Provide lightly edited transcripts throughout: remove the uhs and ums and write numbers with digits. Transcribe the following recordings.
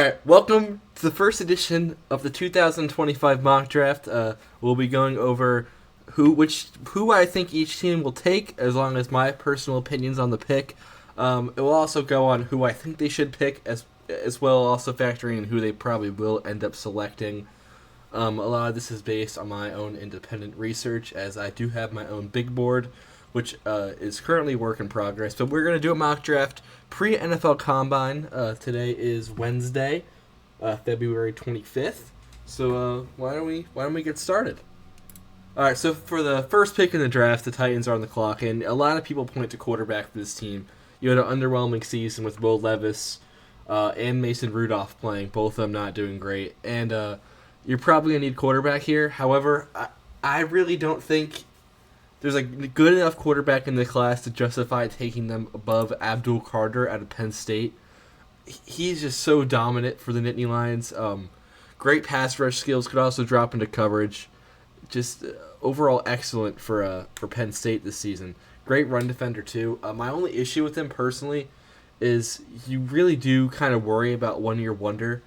Alright, welcome to the first edition of the 2025 mock draft. We'll be going over who I think each team will take, as long as my personal opinions on the pick. It will also go on who I think they should pick, as well, also factoring in who they probably will end up selecting. A lot of this is based on my own independent research, as I do have my own big board, which is currently work in progress. But we're going to do a mock draft pre-NFL Combine. Today is Wednesday, February 25th. So why don't we get started? All right. So for the first pick in the draft, the Titans are on the clock, and a lot of people point to quarterback for this team. You had an underwhelming season with Will Levis and Mason Rudolph playing, both of them not doing great, and you're probably gonna need quarterback here. However, I really don't think there's a good enough quarterback in the class to justify taking them above Abdul Carter out of Penn State. He's just so dominant for the Nittany Lions. Great pass rush skills, could also drop into coverage. Just overall excellent for Penn State this season. Great run defender too. My only issue with him personally is you really do kind of worry about one-year wonder,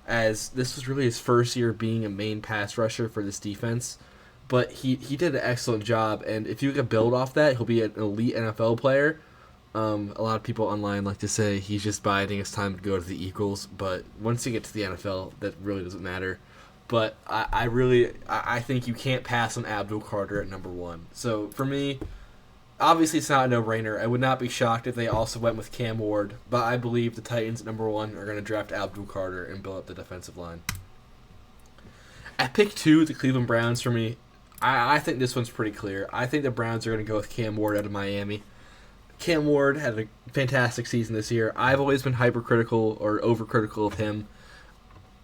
as this was really his first year being a main pass rusher for this defense. But he did an excellent job, and if you could build off that, he'll be an elite NFL player. A lot of people online like to say he's just biding his time to go to the Eagles, but once you get to the NFL, that really doesn't matter. But I think you can't pass on Abdul Carter at number one. So for me, obviously it's not a no-brainer. I would not be shocked if they also went with Cam Ward, but I believe the Titans at number one are going to draft Abdul Carter and build up the defensive line. At pick 2, the Cleveland Browns for me, I think this one's pretty clear. I think the Browns are going to go with Cam Ward out of Miami. Cam Ward had a fantastic season this year. I've always been hypercritical or overcritical of him.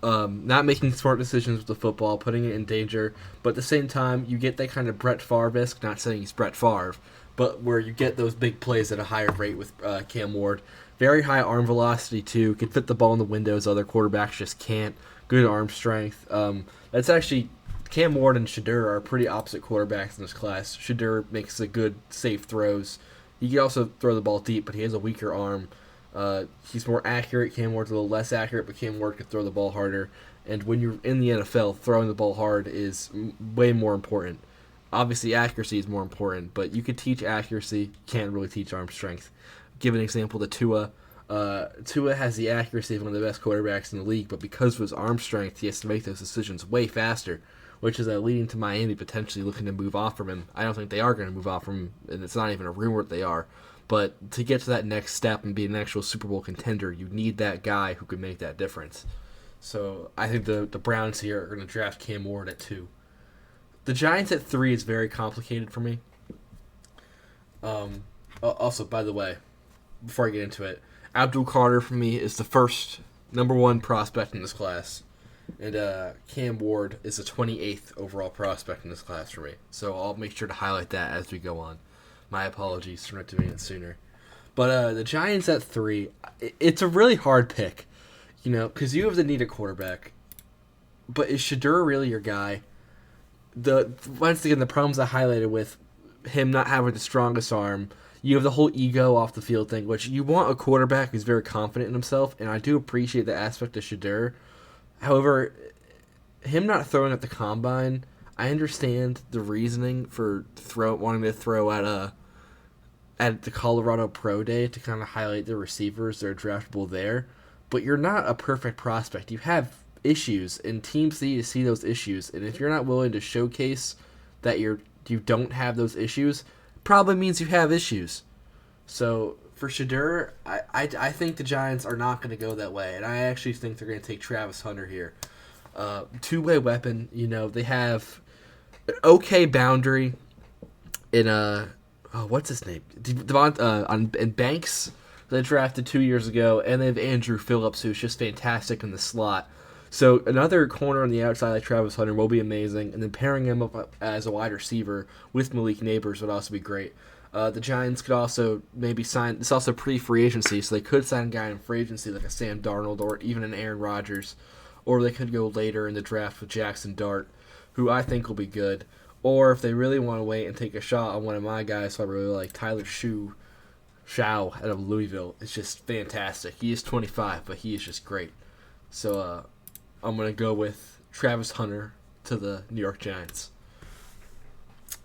Not making smart decisions with the football, putting it in danger. But at the same time, you get that kind of Brett Favre-esque, not saying he's Brett Favre, but where you get those big plays at a higher rate with Cam Ward. Very high arm velocity, too. Can fit the ball in the windows other quarterbacks just can't. Good arm strength. That's actually... Cam Ward and Shedeur are pretty opposite quarterbacks in this class. Shedeur makes the good, safe throws. He can also throw the ball deep, but he has a weaker arm. He's more accurate. Cam Ward's a little less accurate, but Cam Ward can throw the ball harder. And when you're in the NFL, throwing the ball hard is way more important. Obviously, accuracy is more important, but you can teach accuracy. Can't really teach arm strength. Give an example to Tua. Tua has the accuracy of one of the best quarterbacks in the league, but because of his arm strength, he has to make those decisions way faster, which is leading to Miami potentially looking to move off from him. I don't think they are going to move off from him, and it's not even a rumor that they are. But to get to that next step and be an actual Super Bowl contender, you need that guy who can make that difference. So I think the Browns here are going to draft Cam Ward at 2. The Giants at 3 is very complicated for me. Also, by the way, before I get into it, Abdul Carter for me is the first number 1 prospect in this class. And Cam Ward is the 28th overall prospect in this class for me. So I'll make sure to highlight that as we go on. My apologies for not doing it sooner. But the Giants at 3, it's a really hard pick, because you have the need a quarterback. But is Shedeur really your guy? Once again, the problems I highlighted with him not having the strongest arm, you have the whole ego off the field thing, which you want a quarterback who's very confident in himself, and I do appreciate the aspect of Shedeur. However, him not throwing at the combine, I understand the reasoning for wanting to throw at the Colorado Pro Day to kind of highlight the receivers that are draftable there. But you're not a perfect prospect. You have issues, and teams need to see those issues. And if you're not willing to showcase that you don't have those issues, it probably means you have issues. So for Shedeur, I think the Giants are not going to go that way, and I actually think they're going to take Travis Hunter here. Two-way weapon, they have an okay boundary in what's his name? In Banks, they drafted 2 years ago, and they have Andrew Phillips, who's just fantastic in the slot. So another corner on the outside like Travis Hunter will be amazing, and then pairing him up as a wide receiver with Malik Neighbors would also be great. The Giants could also maybe sign... It's also pre-free agency, so they could sign a guy in free agency like a Sam Darnold or even an Aaron Rodgers. Or they could go later in the draft with Jackson Dart, who I think will be good. Or if they really want to wait and take a shot on one of my guys, so I really like Tyler Shao out of Louisville. It's just fantastic. He is 25, but he is just great. So I'm going to go with Travis Hunter to the New York Giants.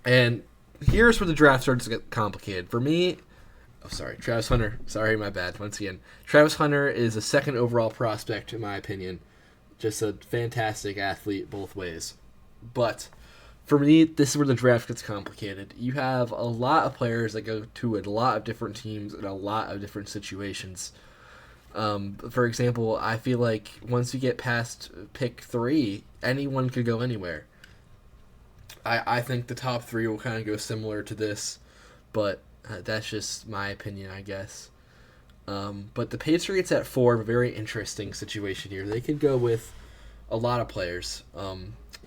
And here's where the draft starts to get complicated. For me, Travis Hunter. Sorry, my bad. Once again, Travis Hunter is a second overall prospect, in my opinion. Just a fantastic athlete both ways. But for me, this is where the draft gets complicated. You have a lot of players that go to a lot of different teams in a lot of different situations. For example, I feel like once you get past pick 3, anyone could go anywhere. I think the top 3 will kind of go similar to this, but that's just my opinion, I guess. But the Patriots at 4 have a very interesting situation here. They could go with a lot of players.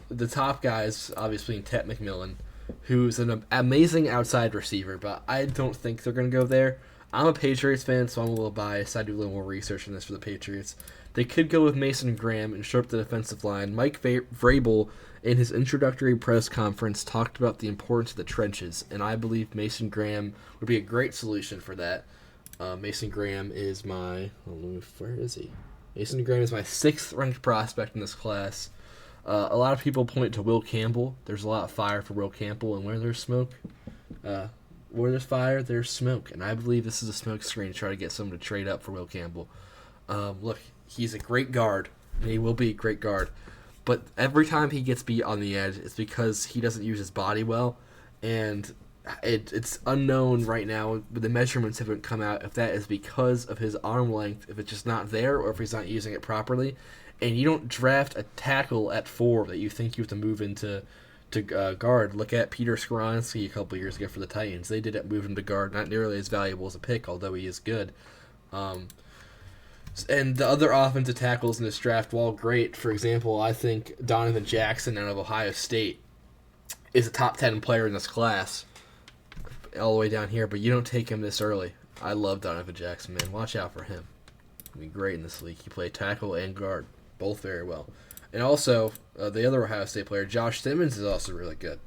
The top guys, obviously, Ted McMillan, who's an amazing outside receiver, but I don't think they're going to go there. I'm a Patriots fan, so I'm a little biased. I do a little more research on this for the Patriots. They could go with Mason Graham and shore up the defensive line. Mike Vrabel, in his introductory press conference, talked about the importance of the trenches, and I believe Mason Graham would be a great solution for that. Mason Graham is my... where is he? Mason Graham is my 6th ranked prospect in this class. A lot of people point to Will Campbell. There's a lot of fire for Will Campbell, and where there's smoke, where there's fire, there's smoke. And I believe this is a smoke screen to try to get someone to trade up for Will Campbell. Look, he's a great guard, and he will be a great guard. But every time he gets beat on the edge, it's because he doesn't use his body well, and it's unknown right now, but the measurements haven't come out if that is because of his arm length, if it's just not there, or if he's not using it properly. And you don't draft a tackle at 4 that you think you have to move into guard. Look at Peter Skoronski a couple years ago for the Titans. They did it, move him to guard. Not nearly as valuable as a pick, although he is good. And the other offensive tackles in this draft, while great, for example, I think Donovan Jackson out of Ohio State is a top 10 player in this class, all the way down here, but you don't take him this early. I love Donovan Jackson, man. Watch out for him. He'll be great in this league. He played tackle and guard, both very well. And also, the other Ohio State player, Josh Simmons, is also really good.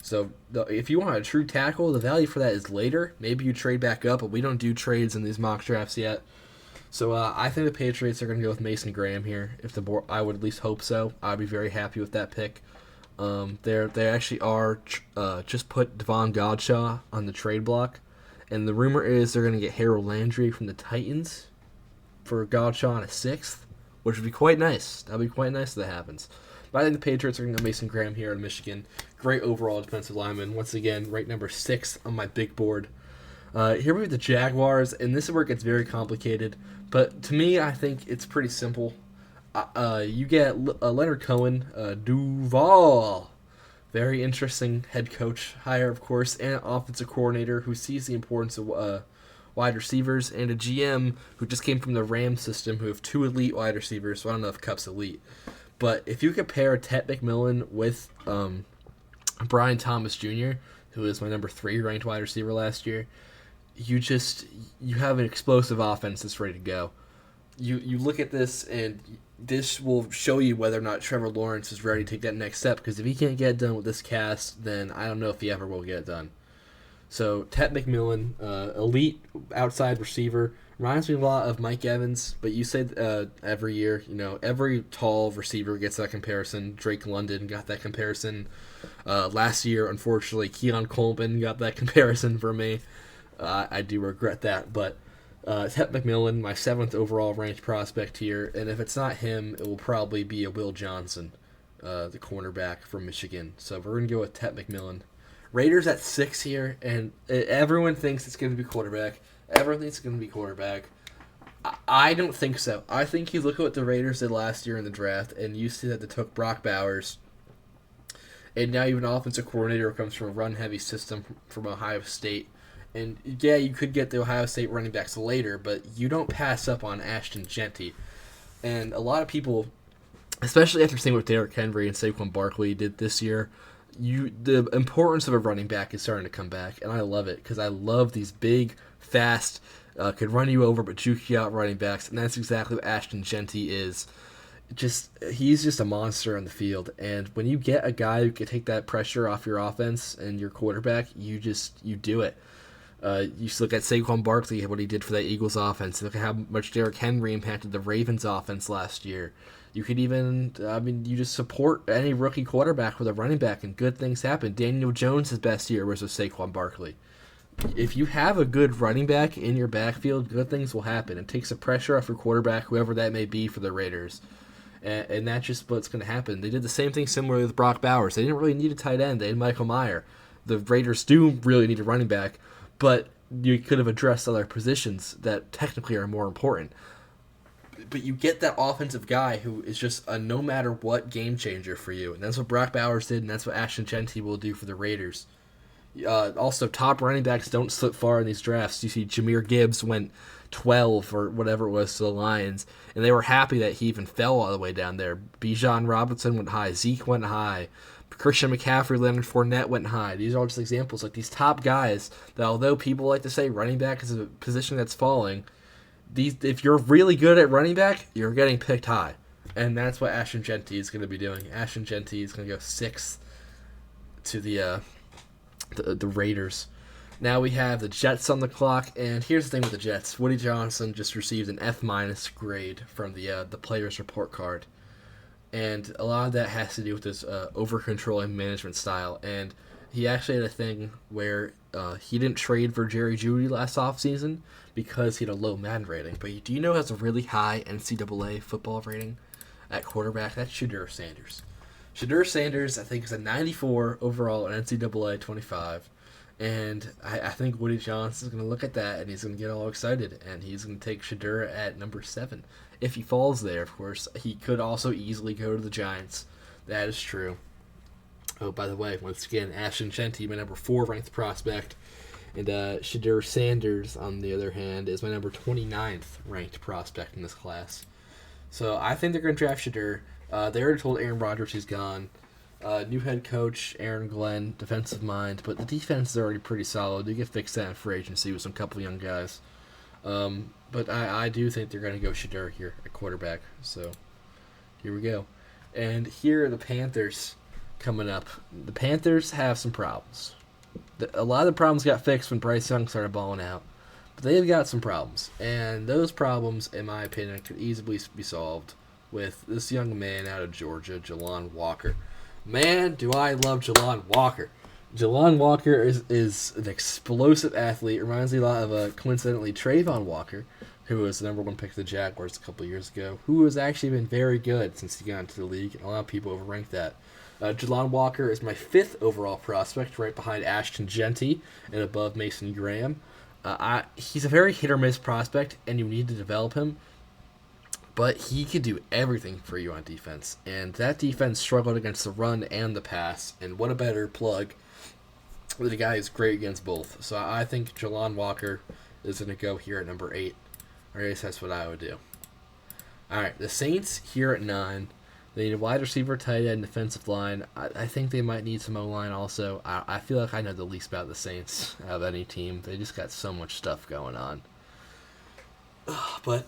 So if you want a true tackle, the value for that is later. Maybe you trade back up, but we don't do trades in these mock drafts yet. So I think the Patriots are going to go with Mason Graham here. If the board, I would at least hope so. I'd be very happy with that pick. They actually are just put Devon Godshaw on the trade block, and the rumor is they're going to get Harold Landry from the Titans for Godshaw on a 6th, which would be quite nice. That would be quite nice if that happens. But I think the Patriots are going to go Mason Graham here in Michigan. Great overall defensive lineman. Once again, ranked number 6 on my big board. Here we have the Jaguars, and this is where it gets very complicated. But to me, I think it's pretty simple. You get Leonard Cohen, Duval. Very interesting head coach hire, of course, and an offensive coordinator who sees the importance of wide receivers, and a GM who just came from the Rams system who have 2 elite wide receivers, so I don't know if Cup's elite. But if you compare Ted McMillan with Brian Thomas Jr., who is my number 3 ranked wide receiver last year, you have an explosive offense that's ready to go. You look at this, and this will show you whether or not Trevor Lawrence is ready to take that next step, because if he can't get it done with this cast, then I don't know if he ever will get it done. So Ted McMillan, elite outside receiver, reminds me a lot of Mike Evans, but you say every year, every tall receiver gets that comparison. Drake London got that comparison. Last year, unfortunately, Keon Coleman got that comparison for me. I do regret that, but Ted McMillan, my 7th overall ranked prospect here, and if it's not him, it will probably be a Will Johnson, the cornerback from Michigan. So we're going to go with Ted McMillan. Raiders at 6 here, and everyone thinks it's going to be quarterback. Everyone thinks it's going to be quarterback. I don't think so. I think you look at what the Raiders did last year in the draft, and you see that they took Brock Bowers, and now you have an offensive coordinator who comes from a run-heavy system from Ohio State. And, yeah, you could get the Ohio State running backs later, but you don't pass up on Ashton Genty. And a lot of people, especially after seeing what Derrick Henry and Saquon Barkley did this year, the importance of a running back is starting to come back, and I love it because I love these big, fast, could run you over but juke you out running backs, and that's exactly what Ashton Genty is. He's just a monster on the field, and when you get a guy who can take that pressure off your offense and your quarterback, you do it. You just look at Saquon Barkley, what he did for that Eagles offense. Look at how much Derrick Henry impacted the Ravens offense last year. You could even, you just support any rookie quarterback with a running back, and good things happen. Daniel Jones' best year was with Saquon Barkley. If you have a good running back in your backfield, good things will happen. It takes the pressure off your quarterback, whoever that may be for the Raiders. And that's just what's going to happen. They did the same thing similarly with Brock Bowers. They didn't really need a tight end. They had Michael Mayer. The Raiders do really need a running back, but you could have addressed other positions that technically are more important. But you get that offensive guy who is just a no matter what game changer for you. And that's what Brock Bowers did, and that's what Ashton Genty will do for the Raiders. Also, top running backs don't slip far in these drafts. You see Jahmyr Gibbs went 12 or whatever it was to the Lions, and they were happy that he even fell all the way down there. Bijan Robinson went high. Zeke went high. Christian McCaffrey, Leonard Fournette went high. These are all just examples. Like these top guys that although people like to say running back is a position that's falling, if you're really good at running back, you're getting picked high. And that's what Ashton Genty is going to be doing. Ashton Genty is going to go 6th to the Raiders. Now we have the Jets on the clock, and here's the thing with the Jets. Woody Johnson just received an F- grade from the players' report card. And a lot of that has to do with his over-controlling management style. And he actually had a thing where he didn't trade for Jerry Jeudy last offseason because he had a low Madden rating. But do you know who has a really high NCAA football rating at quarterback? That's Shedeur Sanders. Shedeur Sanders, I think, is a 94 overall at NCAA 25. And I think Woody Johnson is going to look at that and he's going to get all excited. And he's going to take Shedeur at number 7. If he falls there, of course. He could also easily go to the Giants. That is true. Oh, by the way, once again, Ashton Genty, my number 4 ranked prospect. And Shedeur Sanders, on the other hand, is my number 29th ranked prospect in this class. So I think they're going to draft Shedeur. They already told Aaron Rodgers he's gone. New head coach, Aaron Glenn, defensive mind. But the defense is already pretty solid. You can fix that in free agency with some couple young guys. But I do think they're going to go Shedeur here at quarterback. So here we go. And here are the Panthers coming up. The Panthers have some problems. A lot of the problems got fixed when Bryce Young started balling out. But they've got some problems. And those problems, in my opinion, could easily be solved with this young man out of Georgia, Jalon Walker. Man, do I love Jalon Walker. Jalon Walker is an explosive athlete. Reminds me a lot of, coincidentally, Trayvon Walker, who was the number 1 pick of the Jaguars a couple years ago, who has actually been very good since he got into the league, and a lot of people overrank that. Jalon Walker is my 5th overall prospect, right behind Ashton Genty and above Mason Graham. He's a very hit-or-miss prospect, and you need to develop him, but he could do everything for you on defense, and that defense struggled against the run and the pass, and what a better plug. The guy is great against both. So I think Jalon Walker is going to go here at number 8. Or at least that's what I would do. Alright, the Saints here at 9. They need a wide receiver, tight end, defensive line. I think they might need some O-line also. I feel like I know the least about the Saints out of any team. They just got so much stuff going on. But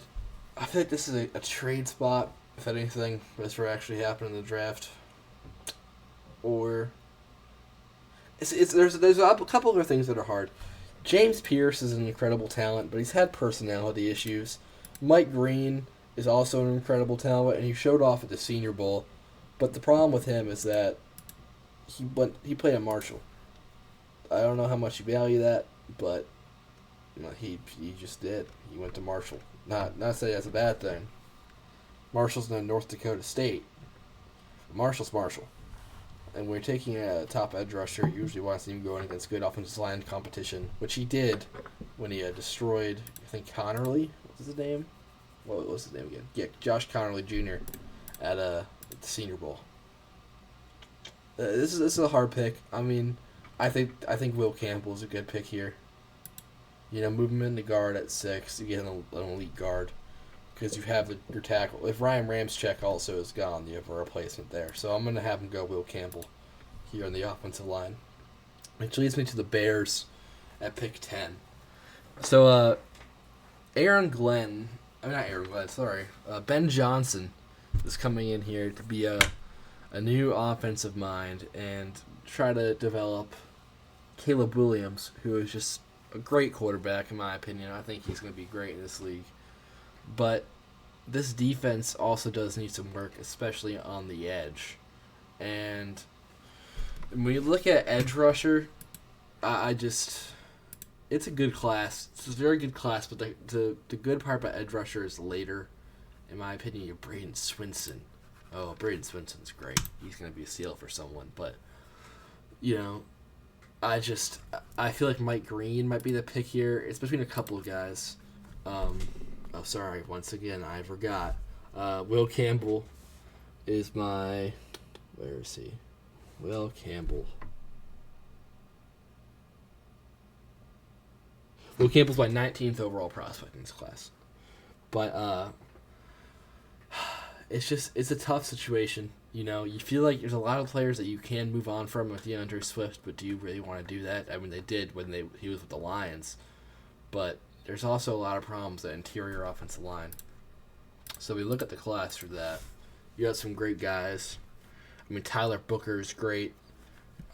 I feel like this is a trade spot, if anything, that's what actually happened in the draft. Or there's a couple other things that are hard. James Pierce is an incredible talent, but he's had personality issues. Mike Green is also an incredible talent, and he showed off at the Senior Bowl. But the problem with him is that he played at Marshall. I don't know how much you value that, but he just did. He went to Marshall. Not saying that's a bad thing. Marshall's in North Dakota State. Marshall's Marshall. And when you're taking a top edge rusher, you usually want to see him going against good offensive line competition, which he did when he destroyed, I think, Connerly. What was his name? What was his name again? Yeah, Josh Connerly Jr. at the Senior Bowl. This is a hard pick. I mean, I think Will Campbell is a good pick here. Move him into guard at 6. You get an elite guard because you have your tackle. If Ryan Ramczyk also is gone, you have a replacement there. So I'm going to have him go Will Campbell here on the offensive line. Which leads me to the Bears at pick 10. So, Ben Johnson is coming in here to be a new offensive mind and try to develop Caleb Williams, who is just a great quarterback in my opinion. I think he's going to be great in this league. But this defense also does need some work, especially on the edge. And when you look at edge rusher, I just it's a good class. It's a very good class, but the good part about edge rusher is later. In my opinion, you're Braden Swinson. Oh, Braden Swinson's great. He's going to be a steal for someone. But, you know, I feel like Mike Green might be the pick here. It's between a couple of guys. Sorry. Once again, I forgot. Will Campbell is my... Where is he? Will Campbell. Will Campbell's my 19th overall prospect in this class. But, it's a tough situation. You know, you feel like there's a lot of players that you can move on from with DeAndre Swift, but do you really want to do that? I mean, they did when he was with the Lions. But there's also a lot of problems at interior offensive line. So we look at the class for that. You got some great guys. I mean, Tyler Booker is great.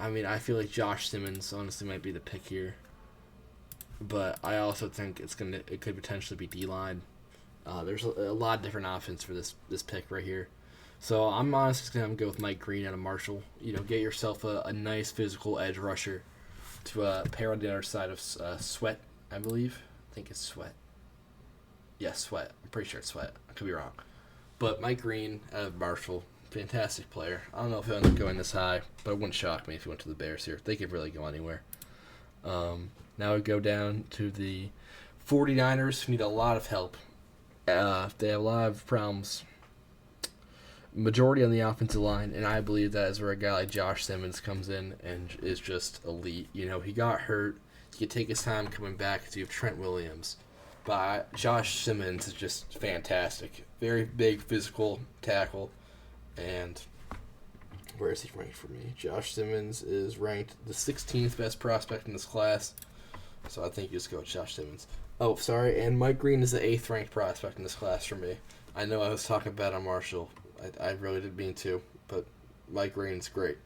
I mean, I feel like Josh Simmons honestly might be the pick here. But I also think it could potentially be D-line. There's a lot of different options for this pick right here. So I'm honestly just going to go with Mike Green out of Marshall. You know, get yourself a nice physical edge rusher to pair on the other side of Sweat, I believe. I think it's Sweat. Yeah, Sweat. I'm pretty sure it's Sweat. I could be wrong. But Mike Green out of Marshall, fantastic player. I don't know if he'll end up going this high, but it wouldn't shock me if he went to the Bears here. They could really go anywhere. Now we go down to the 49ers, who need a lot of help. They have a lot of problems. Majority on the offensive line, and I believe that is where a guy like Josh Simmons comes in and is just elite. You know, he got hurt. He could take his time coming back because you have Trent Williams. But Josh Simmons is just fantastic. Very big physical tackle. And where is he ranked for me? Josh Simmons is ranked the 16th best prospect in this class. So I think you just go with Josh Simmons. Oh, sorry, and Mike Green is the 8th ranked prospect in this class for me. I know I was talking bad on Marshall. I really didn't mean to, but Mike Green's great.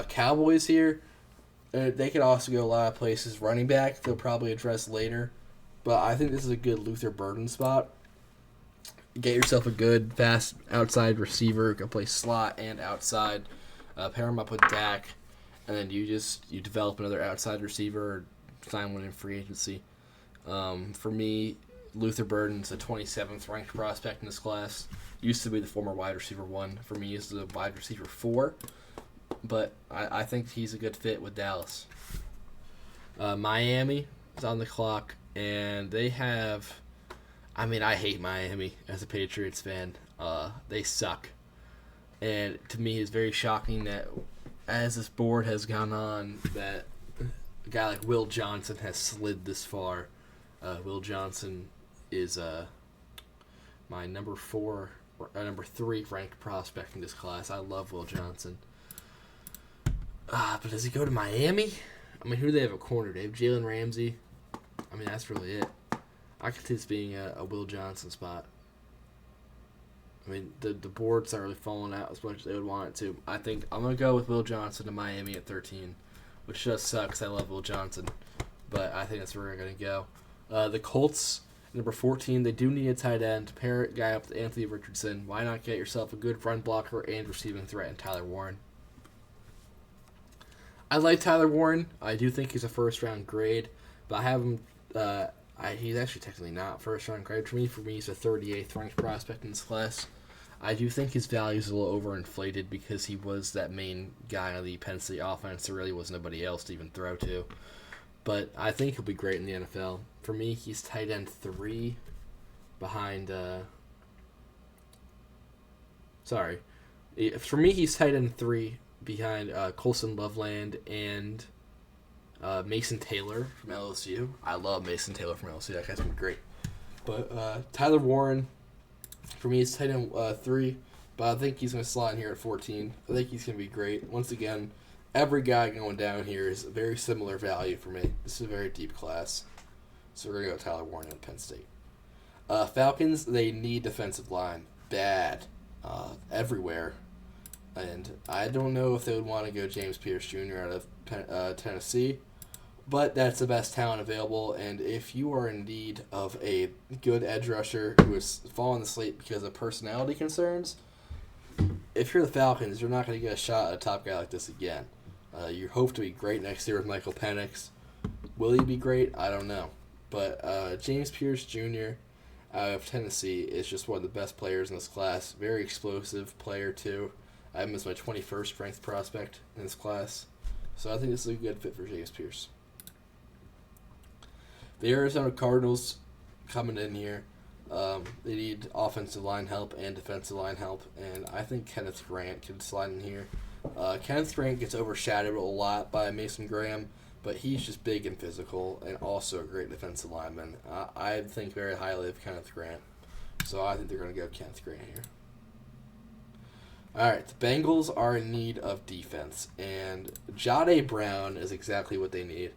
Cowboys here, they could also go a lot of places. Running back, they'll probably address later. But I think this is a good Luther Burden spot. Get yourself a good, fast outside receiver. Go play slot and outside. Pair him up with Dak. And then you develop another outside receiver or sign one in free agency. For me, Luther Burden's the 27th ranked prospect in this class. Used to be the former wide receiver 1. For me, he's the wide receiver 4. But I think he's a good fit with Dallas. Miami is on the clock, and they have... I mean, I hate Miami as a Patriots fan. They suck. And to me, it's very shocking that as this board has gone on, that a guy like Will Johnson has slid this far. Will Johnson is my number 3 ranked prospect in this class. I love Will Johnson. But does he go to Miami? I mean, who do they have at corner? They have Jalen Ramsey. I mean, that's really it. I could see this being a Will Johnson spot. I mean, the board's not really falling out as much as they would want it to. I think I'm going to go with Will Johnson to Miami at 13, which just sucks. I love Will Johnson. But I think that's where we're going to go. The Colts, number 14, they do need a tight end. Pair a guy up with Anthony Richardson. Why not get yourself a good run blocker and receiving threat in Tyler Warren? I like Tyler Warren. I do think he's a first-round grade. But I have him... he's actually technically not first-round grade for me. For me, he's a 38th ranked prospect in this class. I do think his value is a little overinflated because he was that main guy on the Penn State offense. There really was nobody else to even throw to. But I think he'll be great in the NFL. For me, he's tight end 3 behind... For me, he's tight end 3 behind Colson Loveland and Mason Taylor from LSU. I love Mason Taylor from LSU. That guy's been great. But Tyler Warren, for me, is tight end 3. But I think he's going to slot in here at 14. I think he's going to be great. Once again, every guy going down here is a very similar value for me. This is a very deep class. So we're going to go Tyler Warren at Penn State. Falcons, they need defensive line. Bad. Everywhere. And I don't know if they would want to go James Pierce Jr. out of Tennessee But that's the best talent available, and if you are in need of a good edge rusher who has fallen asleep because of personality concerns, if you're the Falcons, you're not going to get a shot at a top guy like this again. You hope to be great next year with Michael Penix. Will he be great? I don't know. But James Pierce Jr. out of Tennessee is just one of the best players in this class. Very explosive player, too. I have him as my 21st ranked prospect in this class. So I think this is a good fit for James Pierce. The Arizona Cardinals coming in here. They need offensive line help and defensive line help, and I think Kenneth Grant can slide in here. Kenneth Grant gets overshadowed a lot by Mason Graham, but he's just big and physical and also a great defensive lineman. I think very highly of Kenneth Grant, so I think they're going to go Kenneth Grant here. All right, the Bengals are in need of defense, and Jahdae Brown is exactly what they need.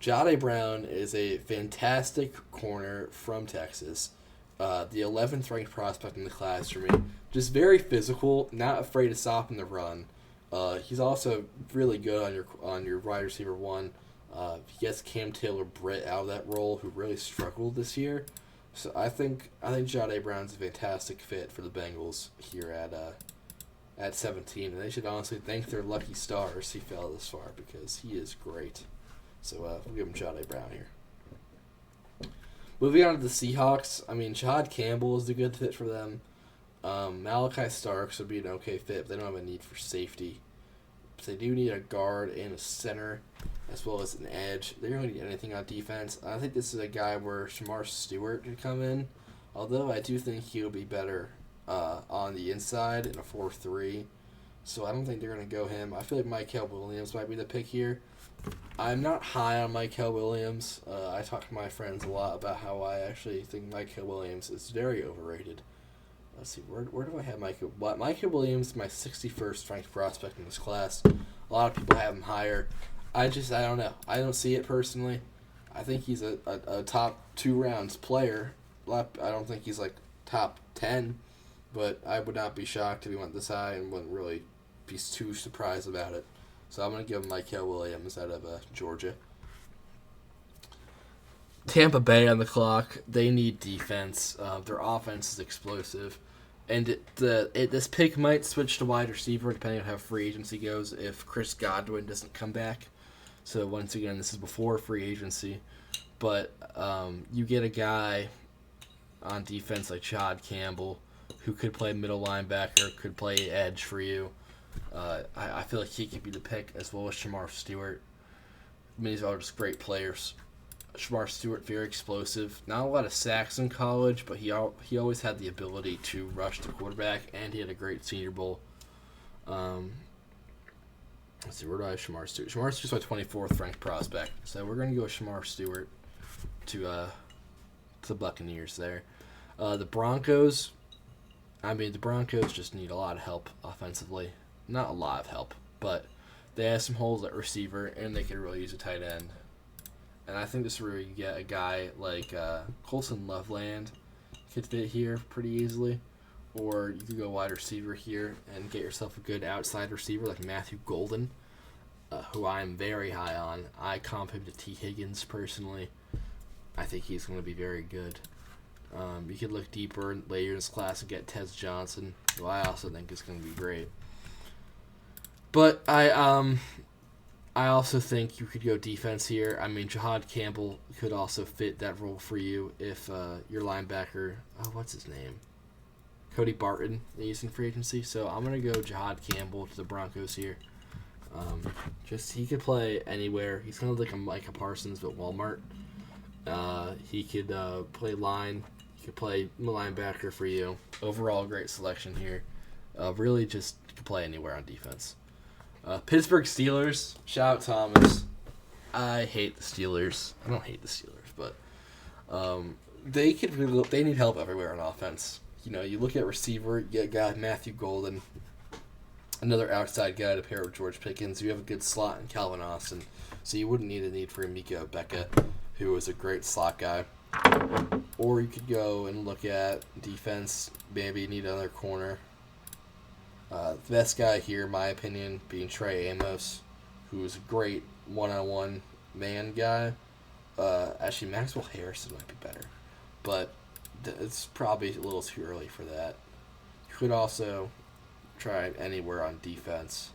Jahdae Brown is a fantastic corner from Texas, the 11th ranked prospect in the class for me. Just very physical, not afraid to stop in the run. He's also really good on your wide receiver one. He gets Cam Taylor-Britt out of that role, who really struggled this year. So I think Jahdae Brown's a fantastic fit for the Bengals here at 17, and they should honestly thank their lucky stars he fell this far because he is great. So we'll give him Jahdae Brown here. Moving on to the Seahawks, Shahad Campbell is a good fit for them. Malachi Starks would be an okay fit, but they don't have a need for safety. But they do need a guard and a center, as well as an edge. They don't need anything on defense. I think this is a guy where Shedeur Stewart could come in, although I do think he'll be better on the inside in a 4-3. So I don't think they're going to go him. I feel like Mykel Williams might be the pick here. I'm not high on Mykel Williams. I talk to my friends a lot about how I actually think Mykel Williams is very overrated. Let's see, where do I have Mykel? Mykel Williams is my 61st ranked prospect in this class. A lot of people have him higher. I don't know. I don't see it personally. I think he's a top 2 rounds player. I don't think he's like top 10, but I would not be shocked if he went this high and wouldn't really be too surprised about it. So I'm going to give him Mykel Williams out of Georgia. Tampa Bay on the clock. They need defense. Their offense is explosive. And this pick might switch to wide receiver depending on how free agency goes if Chris Godwin doesn't come back. So once again, this is before free agency. But you get a guy on defense like Shahad Campbell who could play middle linebacker, could play edge for you. I feel like he could be the pick as well as Shedeur Stewart. These are just great players. Shedeur Stewart, very explosive. Not a lot of sacks in college, but he always had the ability to rush the quarterback, and he had a great Senior Bowl. Let's see, where do I have Shedeur Stewart? Shedeur Stewart's my 24th ranked prospect, so we're going to go with Shedeur Stewart to the Buccaneers there. The Broncos, the Broncos just need a lot of help offensively. Not a lot of help, but they have some holes at receiver, and they could really use a tight end. And I think this is where you get a guy like Colson Loveland could fit here pretty easily. Or you could go wide receiver here and get yourself a good outside receiver like Matthew Golden, who I am very high on. I comp him to T. Higgins personally. I think he's going to be very good. You could look deeper later in this class and get Tez Johnson, who I also think is going to be great. But I also think you could go defense here. Shahad Campbell could also fit that role for you if your linebacker, what's his name? Cody Barton is in free agency. So I'm going to go Shahad Campbell to the Broncos here. He could play anywhere. He's kind of like a Micah Parsons but Walmart. He could play line. He could play linebacker for you. Overall, great selection here. Really just could play anywhere on defense. Pittsburgh Steelers. Shout out Thomas. I hate the Steelers. I don't hate the Steelers, but they need help everywhere on offense. You look at receiver, you get a guy like Matthew Golden, another outside guy to pair with George Pickens. You have a good slot in Calvin Austin, so you wouldn't need a need for Emeka Becca, who is a great slot guy. Or you could go and look at defense, maybe you need another corner. The best guy here, in my opinion, being Trey Amos, who is a great one-on-one man guy. Actually, Maxwell Harrison might be better, but it's probably a little too early for that. You could also try anywhere on defense.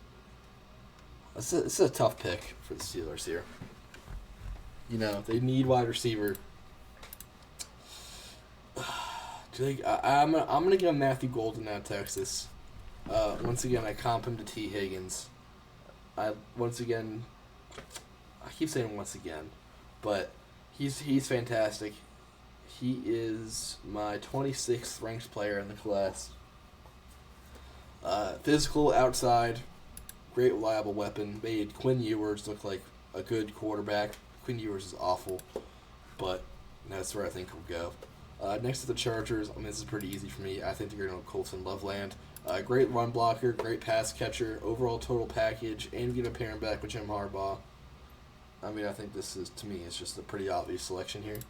This is a tough pick for the Steelers here. They need wide receiver. I'm gonna give Matthew Golden out of Texas. Once again, I comp him to T. Higgins. I keep saying once again, but he's fantastic. He is my 26th ranked player in the class. Physical outside, great reliable weapon. Made Quinn Ewers look like a good quarterback. Quinn Ewers is awful, but that's where I think he'll go. Next to the Chargers, this is pretty easy for me. I think they're going to go Colton Loveland. Great run blocker, great pass catcher, overall total package, and get a pairing back with Jim Harbaugh. I think this is, to me, it's just a pretty obvious selection here.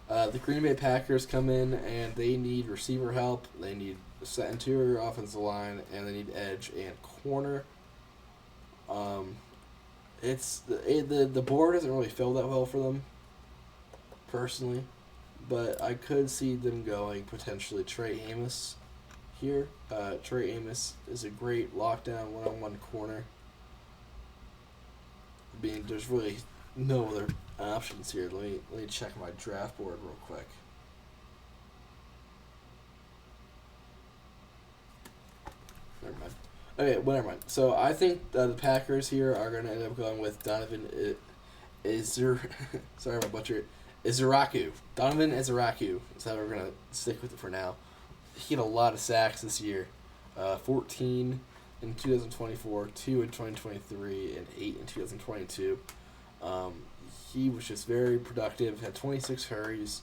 The Green Bay Packers come in, and they need receiver help. They need set interior offensive line, and they need edge and corner. It's the board doesn't really fill that well for them, personally, but I could see them going potentially Trey Amos here. Trey Amos is a great lockdown one-on-one corner. There's really no other options here. Let me check my draft board real quick. Never mind. Okay, well, never mind. So I think the Packers here are going to end up going with Donovan sorry if I butchered it. Izaraku. Donovan Izaraku is how we're going to stick with it for now. He had a lot of sacks this year. 14 in 2024, 2 in 2023, and 8 in 2022. He was just very productive, had 26 hurries,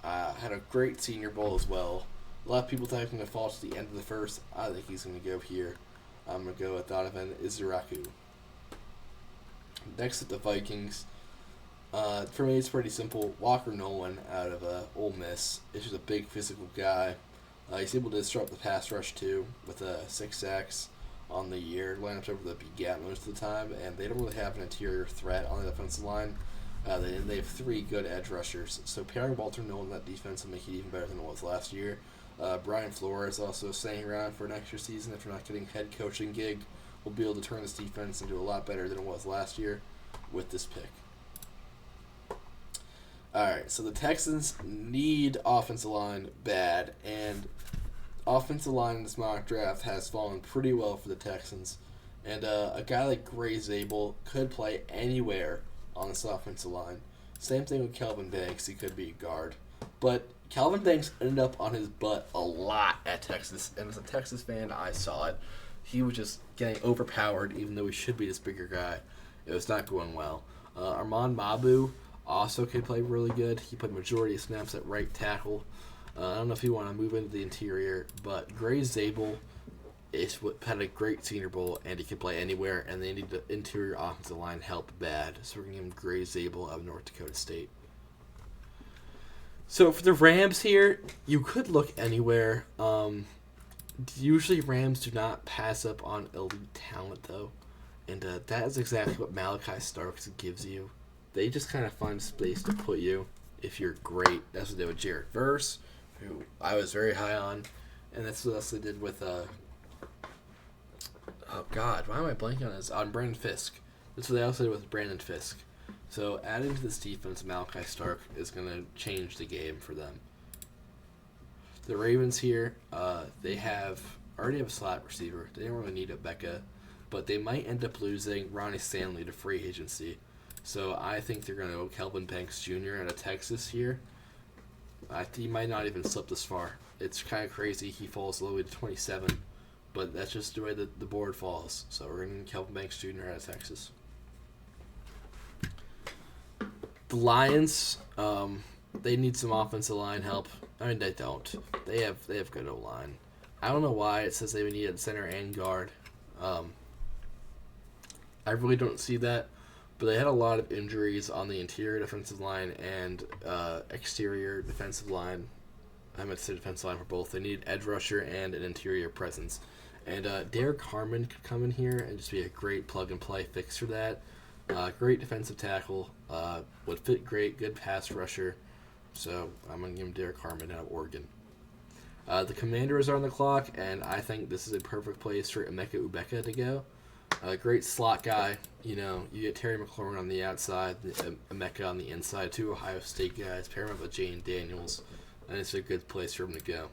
had a great Senior Bowl as well. A lot of people thought he was going to fall to the end of the first. I think he's going to go here. I'm going to go with Donovan Izaraku. Next at the Vikings. For me, it's pretty simple. Walker Nolan out of Ole Miss. He's just a big physical guy. He's able to disrupt the pass rush too with 6 sacks on the year. Lineups over the gap most of the time, and they don't really have an interior threat on the defensive line. They have 3 good edge rushers. So pairing Walter Nolan in that defense will make it even better than it was last year. Brian Flores also staying around for an extra season after not getting a head coaching gig. Will be able to turn this defense into a lot better than it was last year with this pick. Alright, so the Texans need offensive line bad, and offensive line in this mock draft has fallen pretty well for the Texans. And a guy like Gray Zabel could play anywhere on this offensive line. Same thing with Kelvin Banks, he could be a guard. But Kelvin Banks ended up on his butt a lot at Texas, and as a Texas fan, I saw it. He was just getting overpowered, even though he should be this bigger guy. It was not going well. Armand Mabu also could play really good. He played majority of snaps at right tackle. I don't know if you want to move into the interior, but Gray Zabel had a great Senior Bowl, and he can play anywhere, and they need the interior offensive line help bad. So we're going to give him Gray Zabel out of North Dakota State. So for the Rams here, you could look anywhere. Usually Rams do not pass up on elite talent, though. And that is exactly what Malachi Starks gives you. They just kind of find space to put you if you're great. That's what they did with Jared Verse, who I was very high on. And that's what else they did with, oh God, why am I blanking on this? On Brandon Fisk. That's what they also did with Brandon Fisk. So adding to this defense, Malachi Stark is going to change the game for them. The Ravens here, they already have a slot receiver. They don't really need a Becca, but they might end up losing Ronnie Stanley to free agency. So I think they're going to go Kelvin Banks Jr. out of Texas here. He might not even slip this far. It's kind of crazy. He falls all the way to 27, but that's just the way the board falls. So we're going to Kelvin Banks Jr. out of Texas. The Lions, they need some offensive line help. I mean, they don't. They have good O-line. I don't know why it says they would need a center and guard. I really don't see that. But they had a lot of injuries on the interior defensive line and exterior defensive line. I meant to say defensive line for both. They need edge rusher and an interior presence. And Derek Harmon could come in here and just be a great plug-and-play fix for that. Great defensive tackle. Would fit great. Good pass rusher. So I'm going to give him Derek Harmon out of Oregon. The Commanders are on the clock, and I think this is a perfect place for Emeka Ubeka to go. A great slot guy. You get Terry McLaurin on the outside, Emeka on the inside, 2 Ohio State guys. Pair him up with Jane Daniels, and it's a good place for him to go.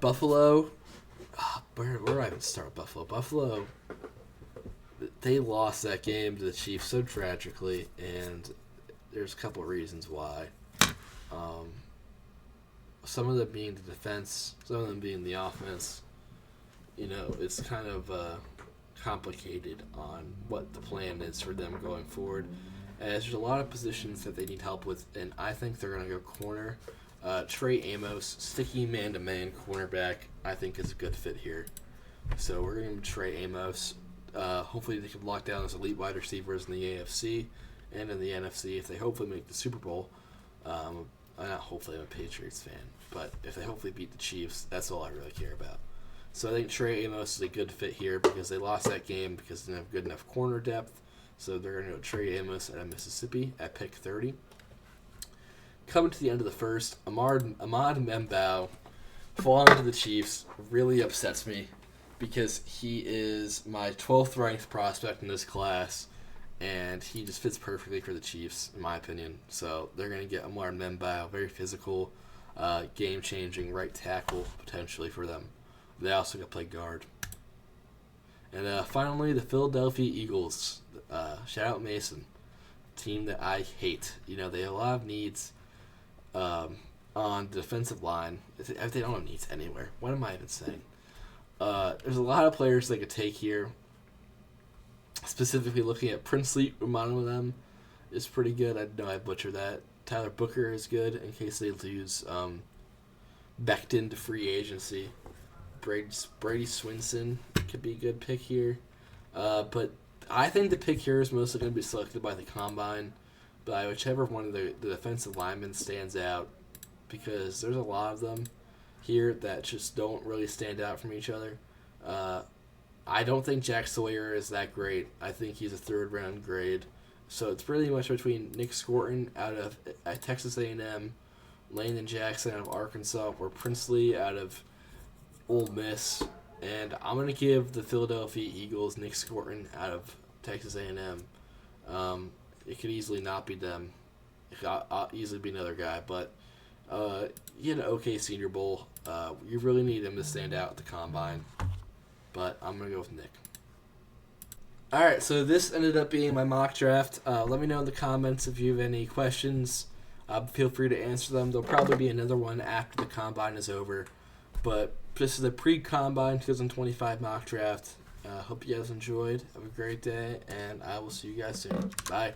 Buffalo. Where do I even start with Buffalo? Buffalo, they lost that game to the Chiefs so tragically, and there's a couple of reasons why. Some of them being the defense, some of them being the offense. It's kind of complicated on what the plan is for them going forward. As there's a lot of positions that they need help with, and I think they're going to go corner. Trey Amos, sticky man-to-man cornerback, I think is a good fit here. So we're going to give Trey Amos. Hopefully they can lock down those elite wide receivers in the AFC and in the NFC if they hopefully make the Super Bowl. Not hopefully, I'm a Patriots fan, but if they hopefully beat the Chiefs, that's all I really care about. So I think Trey Amos is a good fit here because they lost that game because they didn't have good enough corner depth. So they're going to go Trey Amos out of Mississippi at pick 30. Coming to the end of the first, Ahmad Membao falling to the Chiefs really upsets me because he is my 12th ranked prospect in this class, and he just fits perfectly for the Chiefs, in my opinion. So they're going to get Ahmad Membao, very physical, game-changing right tackle potentially for them. They also got to play guard. And finally, the Philadelphia Eagles. Shout out Mason, team that I hate. They have a lot of needs on the defensive line. They don't have needs anywhere. What am I even saying? There's a lot of players they could take here. Specifically looking at Princely Umanulem is pretty good. I know I butchered that. Tyler Booker is good in case they lose Becton to free agency. Brady Swinson could be a good pick here. But I think the pick here is mostly going to be selected by the Combine, by whichever one of the defensive linemen stands out, because there's a lot of them here that just don't really stand out from each other. I don't think Jack Sawyer is that great. I think he's a 3rd-round grade. So it's pretty much between Nick Scorton out of Texas A&M, Landon Jackson out of Arkansas, or Princely out of Ole Miss. And I'm going to give the Philadelphia Eagles Nick Scorton out of Texas A&M. It could easily not be them. It could easily be another guy. But he had an okay Senior Bowl. You really need him to stand out at the Combine. But I'm going to go with Nick. Alright, so this ended up being my mock draft. Let me know in the comments if you have any questions. Feel free to answer them. There'll probably be another one after the Combine is over. But this is a pre-Combine 2025 mock draft. Hope you guys enjoyed. Have a great day, and I will see you guys soon. Bye.